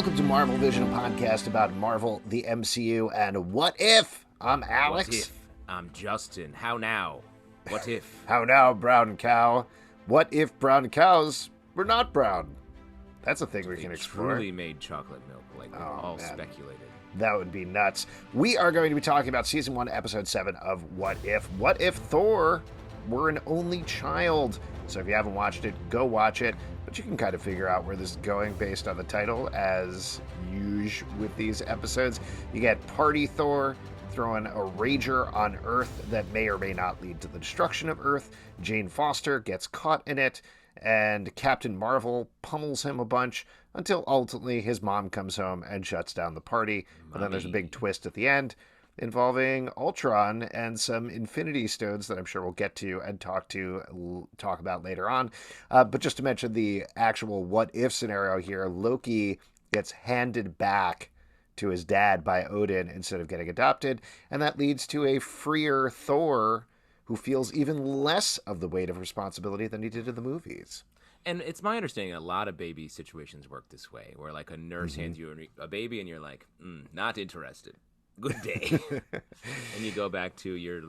Welcome to Marvel Vision, a podcast about Marvel, the MCU, and what if. I'm Alex. What if? I'm Justin. How now? What if? How now, brown cow? What if brown cows were not brown? That's a thing we can explore. Truly made chocolate milk, like we all speculated. That would be nuts. We are going to be talking about Season 1, Episode 7 of What If. What if Thor were an only child? So if you haven't watched it, go watch it. But you can kind of figure out where this is going based on the title, as usual with these episodes. You get Party Thor throwing a rager on Earth that may or may not lead to the destruction of Earth. Jane Foster gets caught in it, and Captain Marvel pummels him a bunch until ultimately his mom comes home and shuts down the party. And then there's a big twist at the end involving Ultron and some Infinity Stones that I'm sure we'll get to and talk about later on. But just to mention the actual what if scenario here, Loki gets handed back to his dad by Odin instead of getting adopted, and that leads to a freer Thor who feels even less of the weight of responsibility than he did in the movies. And it's my understanding a lot of baby situations work this way, where like a nurse hands you a baby and you're like, not interested. Good day. And you go back to your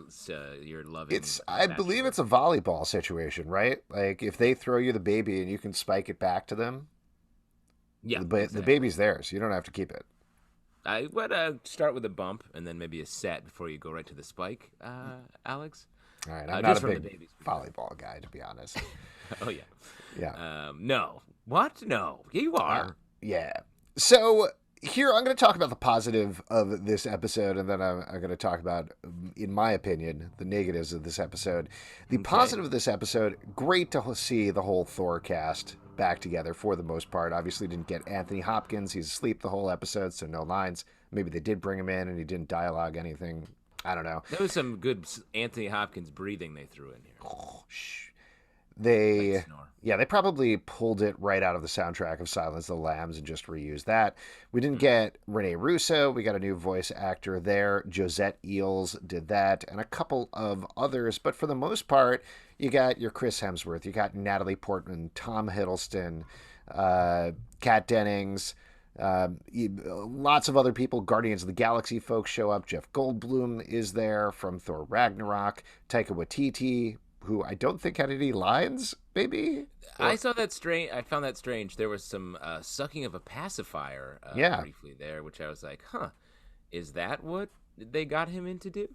loving. I believe it's a volleyball situation, right? Like if they throw you the baby and you can spike it back to them. Yeah, the baby's theirs. You don't have to keep it. I would start with a bump and then maybe a set before you go right to the spike, Alex. All right, I'm not a big volleyball guy, to be honest. Oh, yeah. Yeah. No. What? No. Yeah, you are. Yeah. So here, I'm going to talk about the positive of this episode, and then I'm going to talk about, in my opinion, the negatives of this episode. The positive of this episode, great to see the whole Thor cast back together for the most part. Obviously didn't get Anthony Hopkins. He's asleep the whole episode, so no lines. Maybe they did bring him in and he didn't dialogue anything. I don't know. There was some good Anthony Hopkins breathing they threw in here. Oh, shh. They probably pulled it right out of the soundtrack of Silence of the Lambs and just reused that. We didn't get Rene Russo. We got a new voice actor there. Josette Eels did that, and a couple of others. But for the most part, you got your Chris Hemsworth. You got Natalie Portman, Tom Hiddleston, Kat Dennings, lots of other people. Guardians of the Galaxy folks show up. Jeff Goldblum is there from Thor Ragnarok. Taika Waititi, who I don't think had any lines, maybe? I saw that strange. I found that strange. There was some sucking of a pacifier briefly there, which I was like, is that what they got him in to do?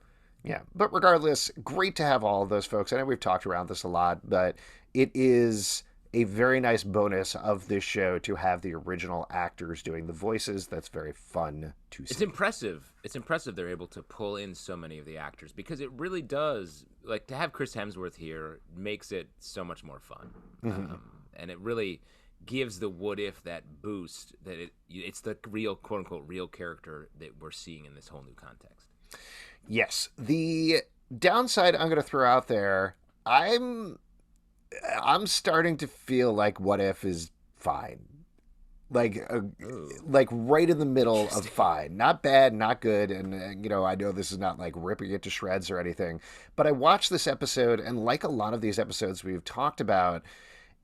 Yeah, but regardless, great to have all of those folks. I know we've talked around this a lot, but it is a very nice bonus of this show to have the original actors doing the voices. That's very fun to see. It's impressive. It's impressive they're able to pull in so many of the actors, because it really does, like, to have Chris Hemsworth here makes it so much more fun. And it really gives the what if that boost that it's the real, quote unquote, real character that we're seeing in this whole new context. Yes. The downside I'm going to throw out there, I'm starting to feel like What If is fine. Like right in the middle of fine. Not bad, not good. And, I know this is not like ripping it to shreds or anything. But I watched this episode, and like a lot of these episodes we've talked about,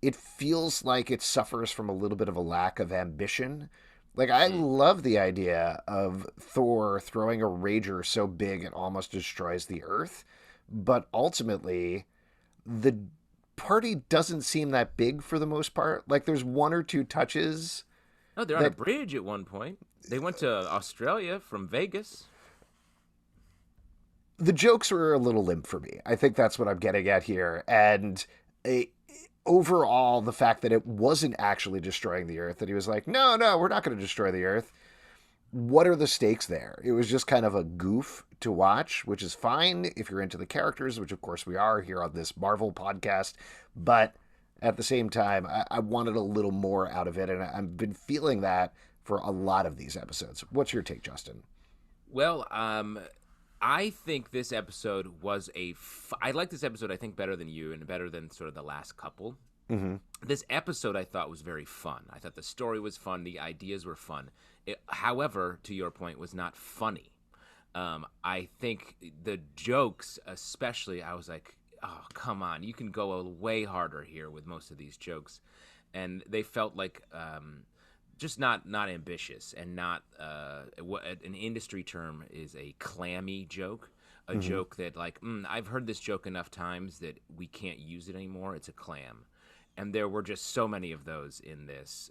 it feels like it suffers from a little bit of a lack of ambition. Like, I love the idea of Thor throwing a rager so big it almost destroys the Earth. But ultimately, the party doesn't seem that big for the most part. Like, there's one or two touches. No, they're on a bridge at one point. They went to Australia from Vegas. The jokes were a little limp for me. I think that's what I'm getting at here. And overall, the fact that it wasn't actually destroying the Earth, that he was like, no, we're not going to destroy the Earth. What are the stakes there? It was just kind of a goof to watch, which is fine if you're into the characters, which of course we are here on this Marvel podcast. But at the same time, I wanted a little more out of it, and I've been feeling that for a lot of these episodes. What's your take, Justin? Well, I think this episode was I like this episode, I think, better than you and better than sort of the last couple. This episode I thought was very fun. I thought the story was fun. The ideas were fun. However, to your point, was not funny. I think the jokes, especially, I was like, oh, come on. You can go way harder here with most of these jokes. And they felt like just not ambitious, and not what an industry term is a clammy joke. A joke that, like, I've heard this joke enough times that we can't use it anymore. It's a clam. And there were just so many of those in this,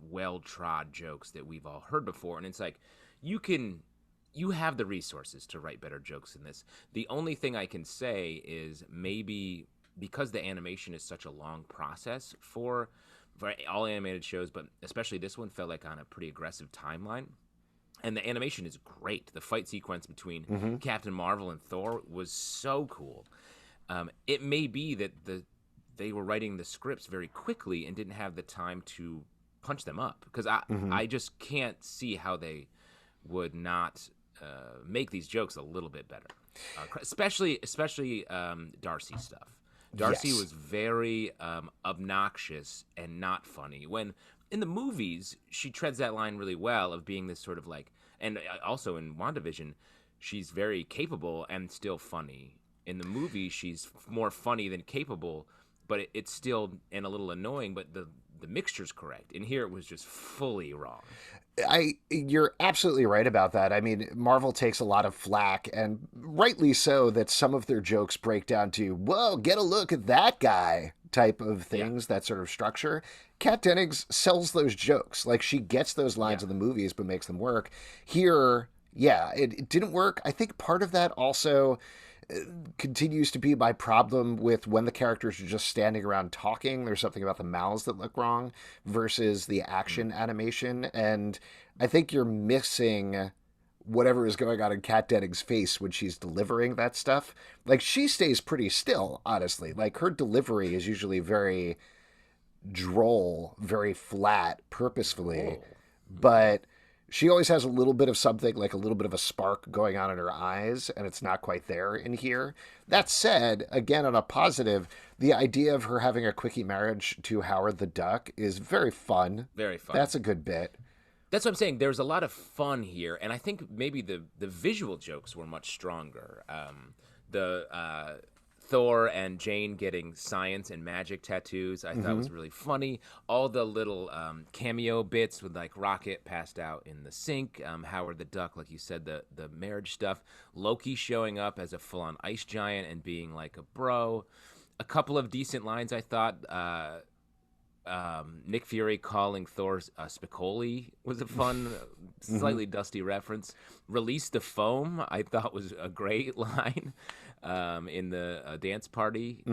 well-trod jokes that we've all heard before. And it's like, you have the resources to write better jokes than this. The only thing I can say is maybe because the animation is such a long process for all animated shows, but especially this one felt like on a pretty aggressive timeline. And the animation is great. The fight sequence between Captain Marvel and Thor was so cool. It may be that they were writing the scripts very quickly and didn't have the time to punch them up, because I just can't see how they would not make these jokes a little bit better, especially Darcy stuff. Darcy was very obnoxious and not funny. When in the movies, she treads that line really well of being this sort of like, and also in WandaVision, she's very capable and still funny. In the movie, she's more funny than capable, but it's still and a little annoying, but the mixture's correct. And here it was just fully wrong. You're absolutely right about that. I mean, Marvel takes a lot of flack, and rightly so, that some of their jokes break down to, whoa, get a look at that guy type of things, that sort of structure. Kat Dennings sells those jokes. Like, she gets those lines in the movies, but makes them work. Here, it didn't work. I think part of that also continues to be my problem with when the characters are just standing around talking. There's something about the mouths that look wrong versus the action animation. And I think you're missing whatever is going on in Kat Dennings' face when she's delivering that stuff. Like, she stays pretty still, honestly. Like, her delivery is usually very droll, very flat, purposefully. But she always has a little bit of something, like a little bit of a spark going on in her eyes, and it's not quite there in here. That said, again, on a positive, the idea of her having a quickie marriage to Howard the Duck is very fun. Very fun. That's a good bit. That's what I'm saying. There's a lot of fun here, and I think maybe the visual jokes were much stronger. Thor and Jane getting science and magic tattoos, I thought was really funny. All the little cameo bits with, like, Rocket passed out in the sink, Howard the Duck, like you said, the marriage stuff, Loki showing up as a full-on ice giant and being like a bro. A couple of decent lines, I thought. Nick Fury calling Thor Spicoli was a fun, slightly dusty reference. Release the foam, I thought was a great line. In the dance party,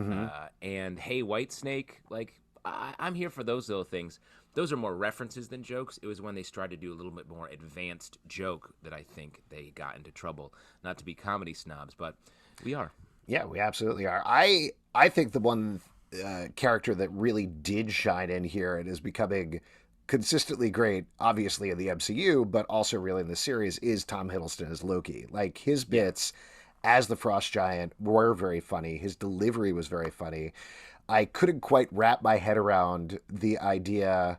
and hey, Whitesnake, like, I'm here for those little things. Those are more references than jokes. It was when they started to do a little bit more advanced joke that I think they got into trouble. Not to be comedy snobs, but we are. Yeah, we absolutely are. I think the one character that really did shine in here and is becoming consistently great, obviously in the MCU, but also really in the series, is Tom Hiddleston as Loki. Like, his bits as the Frost Giant were very funny. His delivery was very funny. I couldn't quite wrap my head around the idea.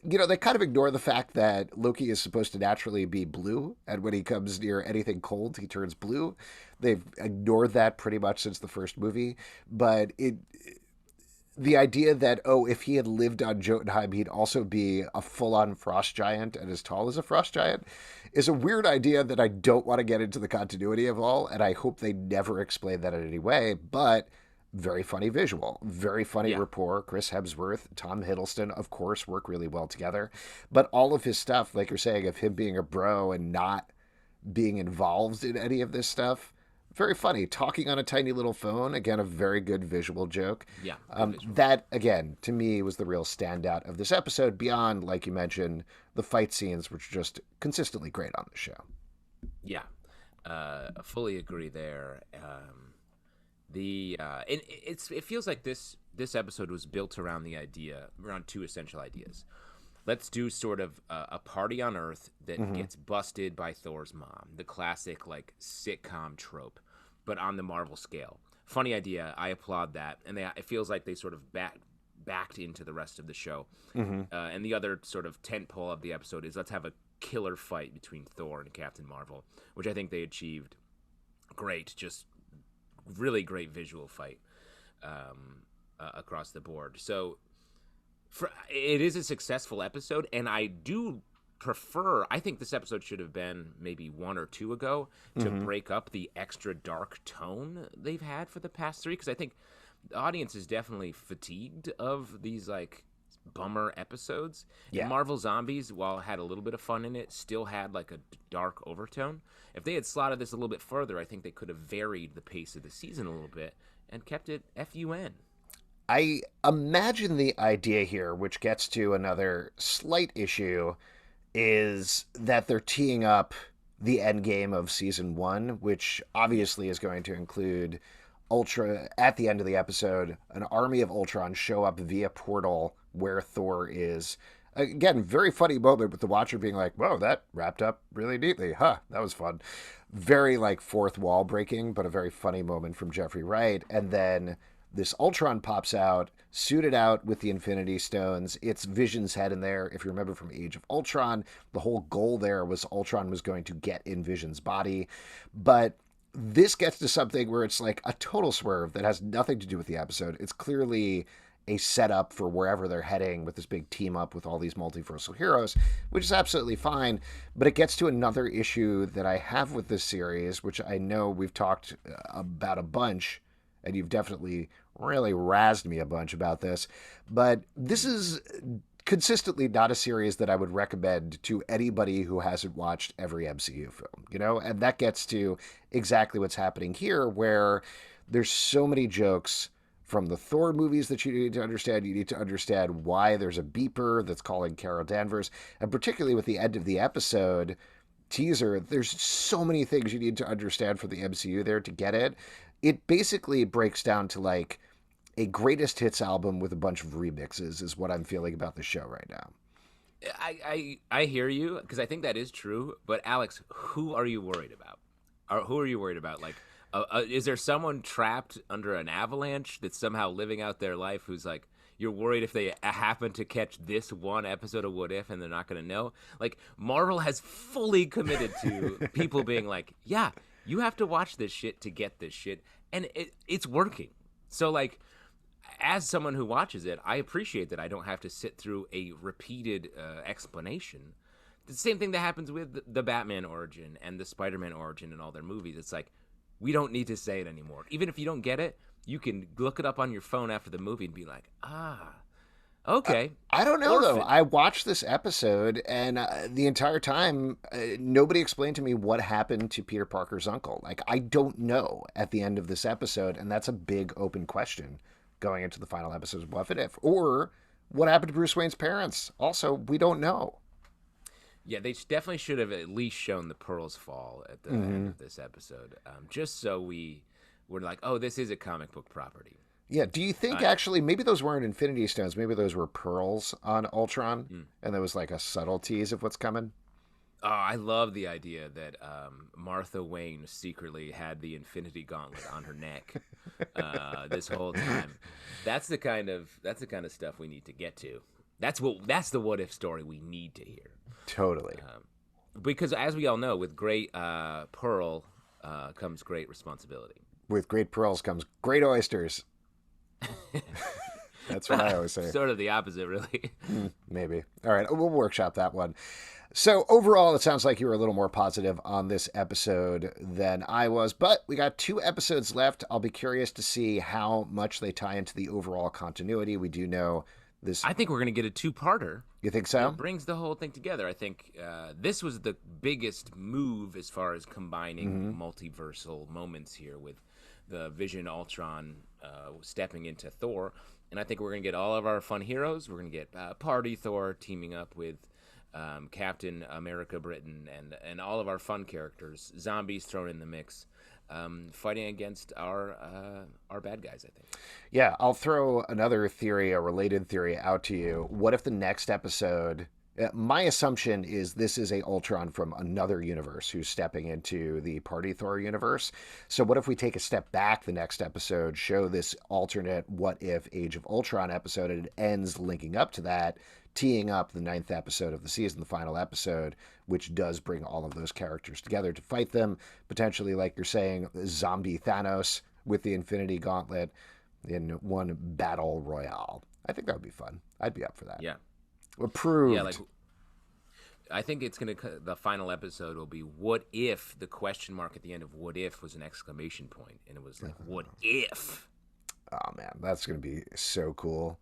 You know, they kind of ignore the fact that Loki is supposed to naturally be blue, and when he comes near anything cold, he turns blue. They've ignored that pretty much since the first movie. But the idea that, if he had lived on Jotunheim, he'd also be a full-on frost giant and as tall as a frost giant is a weird idea that I don't want to get into the continuity of all, and I hope they never explain that in any way, but very funny visual, very funny rapport. Chris Hemsworth, Tom Hiddleston, of course, work really well together, but all of his stuff, like you're saying, of him being a bro and not being involved in any of this stuff, very funny. Talking on a tiny little phone, again, a very good visual joke. Yeah. That, again, to me, was the real standout of this episode, beyond, like you mentioned, the fight scenes, which are just consistently great on the show. Yeah. Fully agree there. It feels like this episode was built around around two essential ideas. Let's do sort of a party on Earth that gets busted by Thor's mom, the classic, like, sitcom trope, but on the Marvel scale. Funny idea. I applaud that. And it feels like they sort of backed into the rest of the show. And the other sort of tentpole of the episode is let's have a killer fight between Thor and Captain Marvel, which I think they achieved great, just really great visual fight across the board. So It is a successful episode, and I do prefer. I think this episode should have been maybe 1 or 2 ago to break up the extra dark tone they've had for the past 3, because I think the audience is definitely fatigued of these like bummer episodes. Yeah. And Marvel Zombies, while it had a little bit of fun in it, still had like a dark overtone. If they had slotted this a little bit further, I think they could have varied the pace of the season a little bit and kept it FUN. I imagine the idea here, which gets to another slight issue, is that they're teeing up the end game of season 1, which obviously is going to include Ultra at the end of the episode. An army of Ultron show up via portal where Thor is. Again, very funny moment with the Watcher being like, whoa, that wrapped up really neatly. Huh, that was fun. Very like fourth wall breaking, but a very funny moment from Jeffrey Wright. And then this Ultron pops out, suited out with the Infinity Stones. It's Vision's head in there. If you remember from Age of Ultron, the whole goal there was Ultron was going to get in Vision's body. But this gets to something where it's like a total swerve that has nothing to do with the episode. It's clearly a setup for wherever they're heading with this big team up with all these multiversal heroes, which is absolutely fine. But it gets to another issue that I have with this series, which I know we've talked about a bunch, and you've definitely really razzed me a bunch about this. But this is consistently not a series that I would recommend to anybody who hasn't watched every MCU film, you know? And that gets to exactly what's happening here, where there's so many jokes from the Thor movies that you need to understand. You need to understand why there's a beeper that's calling Carol Danvers. And particularly with the end of the episode teaser, there's so many things you need to understand for the MCU there to get it. It basically breaks down to like a greatest hits album with a bunch of remixes is what I'm feeling about the show right now. I hear you, because I think that is true. But Alex, who are you worried about? Or who are you worried about? Like, is there someone trapped under an avalanche that's somehow living out their life who's like, you're worried if they happen to catch this one episode of What If and they're not going to know? Like, Marvel has fully committed to people being like, yeah, you have to watch this shit to get this shit. And it's working. So, like, as someone who watches it, I appreciate that I don't have to sit through a repeated explanation. The same thing that happens with the Batman origin and the Spider-Man origin in all their movies. It's like, we don't need to say it anymore. Even if you don't get it, you can look it up on your phone after the movie and be like, okay. I don't know, though. I watched this episode, and the entire time, nobody explained to me what happened to Peter Parker's uncle. Like, I don't know at the end of this episode, and that's a big open question going into the final episode of What If. Or what happened to Bruce Wayne's parents? Also, we don't know. Yeah, they definitely should have at least shown the pearls fall at the end of this episode, just so we were like, oh, this is a comic book property. Yeah, do you think actually maybe those weren't Infinity Stones, maybe those were pearls on Ultron, and there was like a subtle tease of what's coming? Oh, I love the idea that Martha Wayne secretly had the Infinity Gauntlet on her neck this whole time. That's the kind of stuff we need to get to. That's the What If story we need to hear. Totally. Because as we all know, with great pearl comes great responsibility. With great pearls comes great oysters. That's what I always say. Sort of the opposite, really. Maybe. All right, we'll workshop that one. So overall, it sounds like you were a little more positive on this episode than I was, but we got 2 episodes left. I'll be curious to see how much they tie into the overall continuity. We do know this. I think we're going to get a 2-parter. You think so? It brings the whole thing together. I think this was the biggest move as far as combining multiversal moments here with the Vision Ultron stepping into Thor. And I think we're going to get all of our fun heroes. We're going to get Party Thor teaming up with Captain America Britain and all of our fun characters. Zombies thrown in the mix. Fighting against our bad guys, I think. Yeah, I'll throw another theory, a related theory out to you. What if the next episode, my assumption is this is a Ultron from another universe who's stepping into the Party Thor universe. So what if we take a step back the next episode, show this alternate What If Age of Ultron episode, and it ends linking up to that, teeing up the 9th episode of the season, the final episode, which does bring all of those characters together to fight them, potentially, like you're saying, zombie Thanos with the Infinity Gauntlet in one battle royale. I think that would be fun. I'd be up for that. Yeah. Approved. Yeah, like I think it's gonna. The final episode will be what if the question mark at the end of what if was an exclamation point, and it was like what if. Oh man, that's gonna be so cool.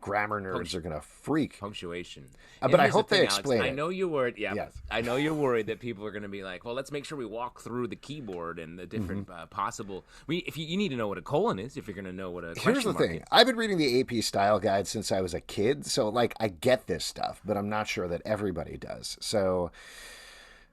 Grammar nerds are gonna freak. Punctuation. But I hope they Alex, explain it. I know you're worried. Yeah, Yes. I know you're worried that people are going to be like, "Well, let's make sure we walk through the keyboard and the different possible." If you need to know what a colon is, if you're going to know what a Here's question the mark thing. is. I've been reading the AP style guide since I was a kid, so like I get this stuff, but I'm not sure that everybody does. So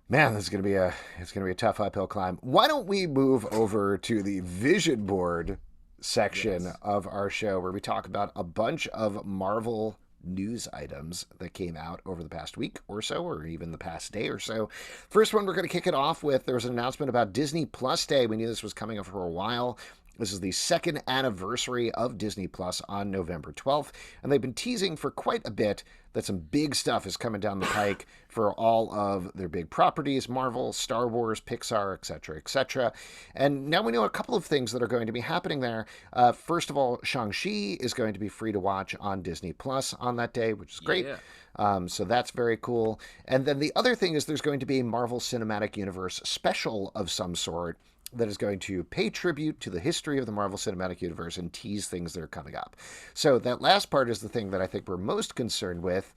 man, this is gonna be a tough uphill climb. Why don't we move over to the vision board section of our show where we talk about a bunch of Marvel news items that came out over the past week or so, or even the past day or so. First one, we're going to kick it off with, there was an announcement about Disney Plus Day. We knew this was coming up for a while. This is the second anniversary of Disney Plus on November 12th, and they've been teasing for quite a bit that some big stuff is coming down the pike for all of their big properties, Marvel, Star Wars, Pixar, etc., etc. And now we know a couple of things that are going to be happening there. First of all, Shang-Chi is going to be free to watch on Disney Plus on that day, which is great. Yeah. So that's very cool. And then the other thing is there's going to be a Marvel Cinematic Universe special of some sort that is going to pay tribute to the history of the Marvel Cinematic Universe and tease things that are coming up. So that last part is the thing that I think we're most concerned with.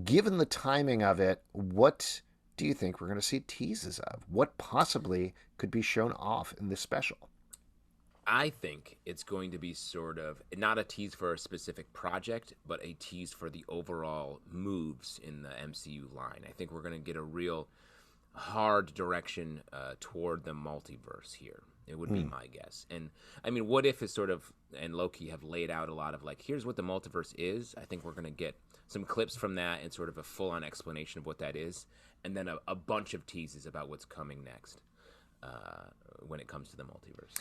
Given the timing of it, what do you think we're going to see teases of? What possibly could be shown off in this special? I think it's going to be sort of not a tease for a specific project, but a tease for the overall moves in the MCU line. I think we're going to get a real hard direction toward the multiverse here. It would be my guess. And I mean, what if is sort of, and Loki have laid out a lot of like, here's what the multiverse is. I think we're going to get some clips from that and sort of a full-on explanation of what that is, and then a bunch of teases about what's coming next when it comes to the multiverse.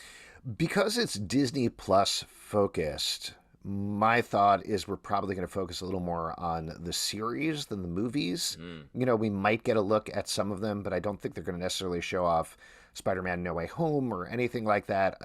Because it's Disney Plus focused, my thought is we're probably going to focus a little more on the series than the movies. You know, we might get a look at some of them, but I don't think they're going to necessarily show off Spider-Man No Way Home or anything like that,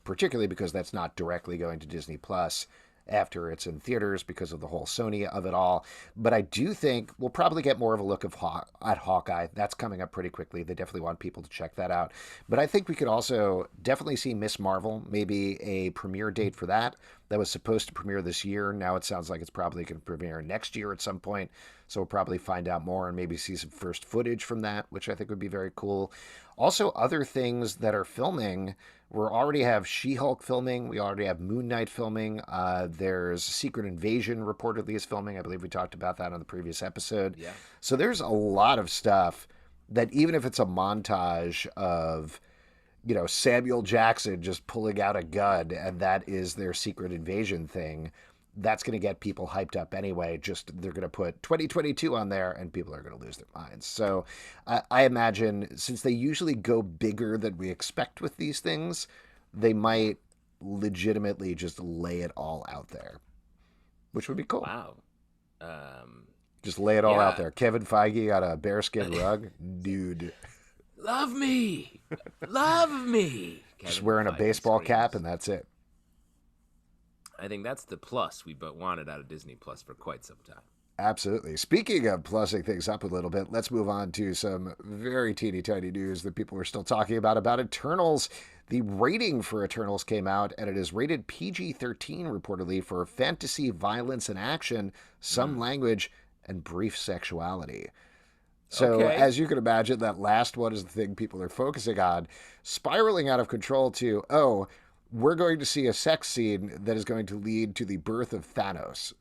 particularly because that's not directly going to Disney Plus after it's in theaters because of the whole Sony of it all. But I do think we'll probably get more of a look at Hawkeye. That's coming up pretty quickly. They definitely want people to check that out. But I think we could also definitely see Miss Marvel, maybe a premiere date for that. That was supposed to premiere this year. Now it sounds like it's probably going to premiere next year at some point. So we'll probably find out more and maybe see some first footage from that, which I think would be very cool. Also, other things that are filming. We already have She-Hulk filming. We already have Moon Knight filming. There's Secret Invasion reportedly is filming. I believe we talked about that on the previous episode. Yeah. So there's a lot of stuff that even if it's a montage of, you know, Samuel Jackson just pulling out a gun and that is their Secret Invasion thing, that's going to get people hyped up anyway. Just they're going to put 2022 on there and people are going to lose their minds. So I imagine since they usually go bigger than we expect with these things, they might legitimately just lay it all out there, which would be cool. Wow. Just lay it all out there. Kevin Feige on a bearskin rug. Dude. Love me. Love me. Just wearing a baseball cap and that's it. I think that's the plus we wanted out of Disney Plus for quite some time. Absolutely. Speaking of plussing things up a little bit, let's move on to some very teeny tiny news that people are still talking about Eternals. The rating for Eternals came out, and it is rated PG-13 reportedly for fantasy, violence, and action, some language, and brief sexuality. So, as you can imagine, that last one is the thing people are focusing on, spiraling out of control to, we're going to see a sex scene that is going to lead to the birth of Thanos,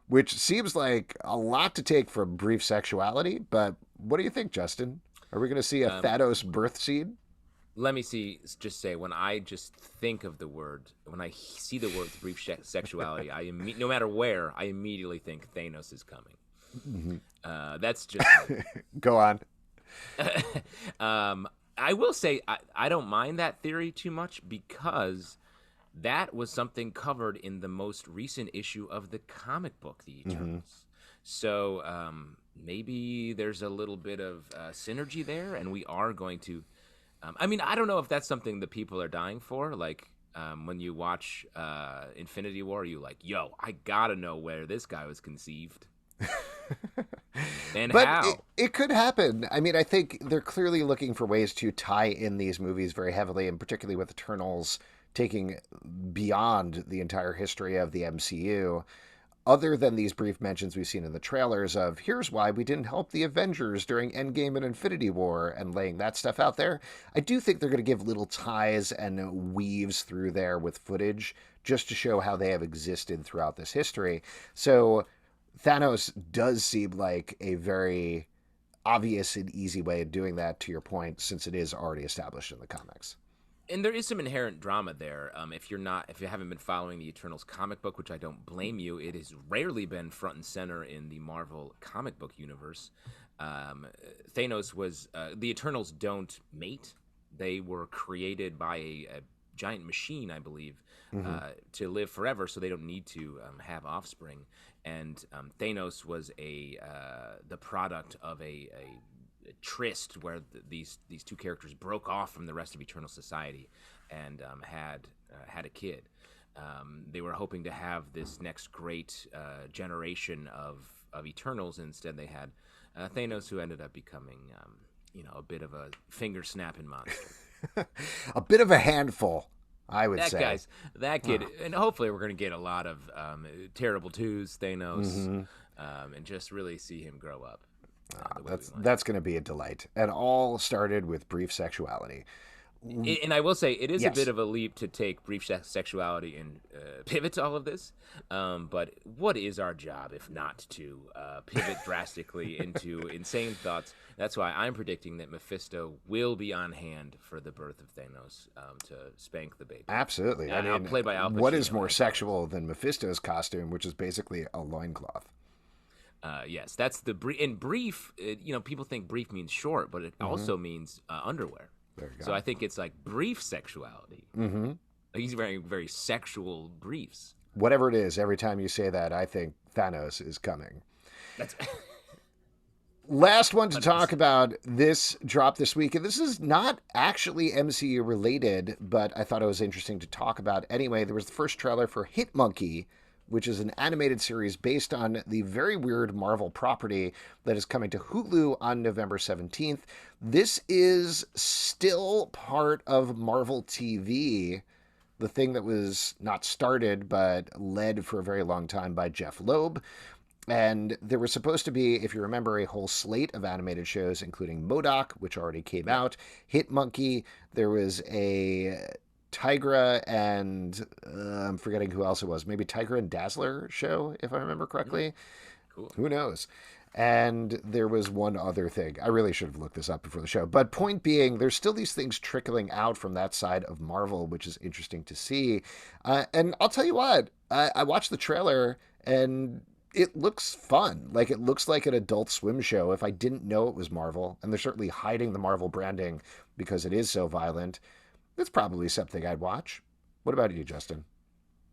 which seems like a lot to take from brief sexuality. But what do you think, Justin? Are we going to see a Thanos birth scene? Let me just say, when I just think of the word, when I see the word brief sexuality, no matter where, I immediately think Thanos is coming. Mm-hmm. That's just Go on. I will say I don't mind that theory too much because that was something covered in the most recent issue of the comic book, The Eternals. So maybe there's a little bit of synergy there, and we are going to. I mean, I don't know if that's something that people are dying for. Like, When you watch Infinity War, you like, yo, I gotta know where this guy was conceived. And but how? It could happen. I mean, I think they're clearly looking for ways to tie in these movies very heavily, and particularly with Eternals taking beyond the entire history of the MCU. Other than these brief mentions we've seen in the trailers of here's why we didn't help the Avengers during Endgame and Infinity War and laying that stuff out there, I do think they're going to give little ties and weaves through there with footage just to show how they have existed throughout this history. So Thanos does seem like a very obvious and easy way of doing that, to your point, since it is already established in the comics. And there is some inherent drama there. If you haven't been following the Eternals comic book, which I don't blame you, it has rarely been front and center in the Marvel comic book universe. Thanos was the Eternals don't mate; they were created by a giant machine, I believe, to live forever, so they don't need to have offspring. And Thanos was the product of a tryst where these two characters broke off from the rest of Eternal society and had a kid. They were hoping to have this next great generation of Eternals, and instead they had Thanos, who ended up becoming a bit of a finger snapping monster. A bit of a handful, I would say. That kid, and hopefully we're going to get a lot of terrible twos, Thanos, and just really see him grow up. That's going to be a delight. And all started with brief sexuality. And I will say, it is a bit of a leap to take brief sexuality and pivot to all of this. But what is our job if not to pivot drastically into insane thoughts? That's why I'm predicting that Mephisto will be on hand for the birth of Thanos to spank the baby. Absolutely. I mean, played by Al Pacino. What is more sexual than Mephisto's costume, which is basically a loincloth? Yes, that's the brief. People think brief means short, but it also means underwear. There you go. So I think it's like brief sexuality. Mm-hmm. Like he's wearing very sexual briefs. Whatever it is, every time you say that, I think Thanos is coming. That's last one to talk about. This dropped this week, and this is not actually MCU related, but I thought it was interesting to talk about anyway. There was the first trailer for Hit Monkey, which is an animated series based on the very weird Marvel property that is coming to Hulu on November 17th. This is still part of Marvel TV, the thing that was not started but led for a very long time by Jeff Loeb. And there was supposed to be, if you remember, a whole slate of animated shows, including MODOK, which already came out, Hit Monkey. There was a Tigra and I'm forgetting who else it was. Maybe Tigra and Dazzler show, if I remember correctly. Cool. Who knows? And there was one other thing. I really should have looked this up before the show. But point being, there's still these things trickling out from that side of Marvel, which is interesting to see. And I'll tell you what, I watched the trailer and it looks fun. Like, it looks like an Adult Swim show if I didn't know it was Marvel. And they're certainly hiding the Marvel branding because it is so violent. It's probably something I'd watch. What about you, Justin?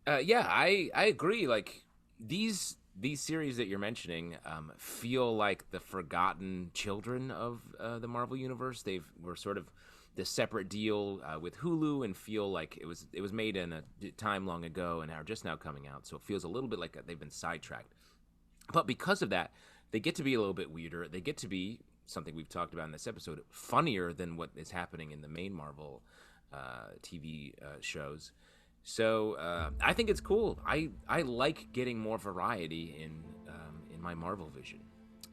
Yeah, I agree. Like, these series that you're mentioning feel like the forgotten children of the Marvel universe. Were sort of the separate deal with Hulu, and feel like it was made in a time long ago and are just now coming out. So it feels a little bit like they've been sidetracked. But because of that, they get to be a little bit weirder. They get to be something we've talked about in this episode, funnier than what is happening in the main Marvel TV shows. So I think it's cool. I like getting more variety in my Marvel vision.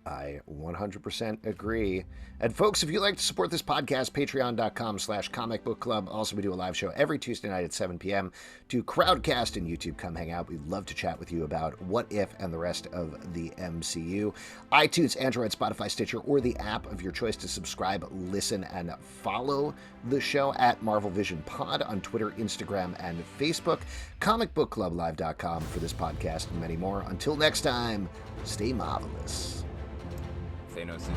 I 100% agree. And folks, if you'd like to support this podcast, patreon.com/comicbookclub. Also, we do a live show every Tuesday night at 7 p.m. to Crowdcast and YouTube. Come hang out. We'd love to chat with you about What If and the rest of the MCU. iTunes, Android, Spotify, Stitcher, or the app of your choice to subscribe, listen, and follow the show at Marvel Vision Pod on Twitter, Instagram, and Facebook. Comicbookclublive.com for this podcast and many more. Until next time, stay marvelous. Thanos is